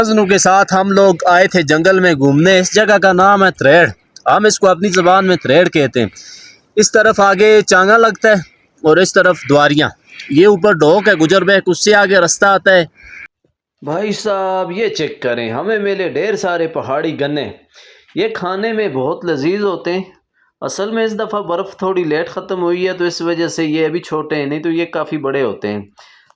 कज़नों के साथ हम लोग आए थे जंगल में घूमने। इस जगह का नाम है त्रेड़, हम इसको अपनी ज़बान में त्रेड़ कहते हैं। इस तरफ आगे चांगा लगता है और इस तरफ द्वारियाँ। ये ऊपर ढोक है गुजर बैक, उससे आगे रास्ता आता है। भाई साहब ये चेक करें, हमें मिले ढेर सारे पहाड़ी गन्ने। ये खाने में बहुत लजीज होते हैं। असल में इस दफ़ा बर्फ़ थोड़ी लेट ख़त्म हुई है तो इस वजह से ये अभी छोटे हैं, नहीं तो ये काफ़ी बड़े होते हैं।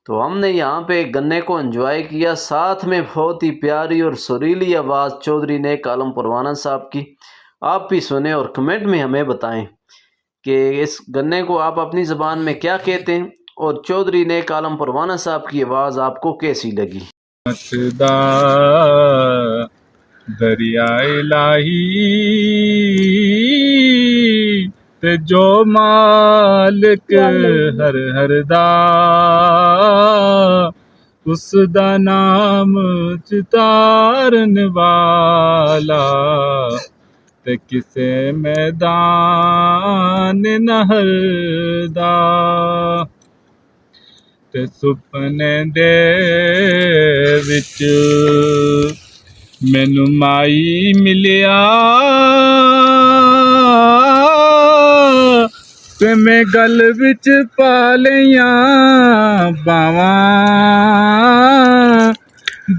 तो हमने यहाँ पे गन्ने को एंजॉय किया, साथ में बहुत ही प्यारी और सुरीली आवाज़ चौधरी नेक आलम परवाना साहब की। आप भी सुने और कमेंट में हमें बताएं कि इस गन्ने को आप अपनी ज़बान में क्या कहते हैं और चौधरी नेक आलम परवाना साहब की आवाज़ आपको कैसी लगी। मतदा दरियाए लाही ते जो मालिक हर हर दा उस दा नाम चितारन वाला ते किसे मैदान नहर दा ते सुपने दे विच मैनू माई मिलिया ते मैं गल विच पा लिया बावां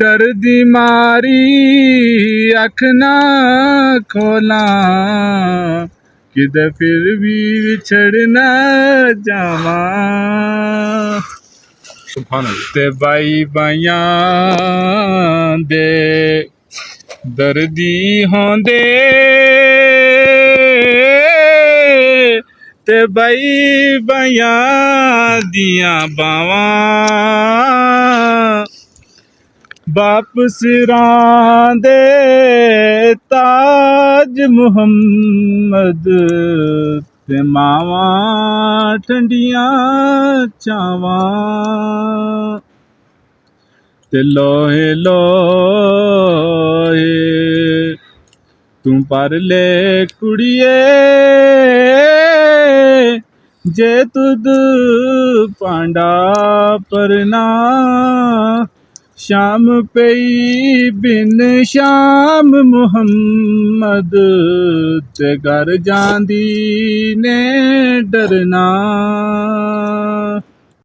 डर दी मारी अख ना खोला किदे फिर भी विछड़ ना जावा ते बाई बाइयां दे दर्दी होंदे ते बाई बाइयां दियां बावां बाप सिरां दे ताज मुहम्मद ते मावां ठंडियां छावां ते लोहे लोहे तू पर ले कुड़िए जे तुद पांडा परना शाम पई बिन शाम मुहम्मद ते घर जांदी ने डरना।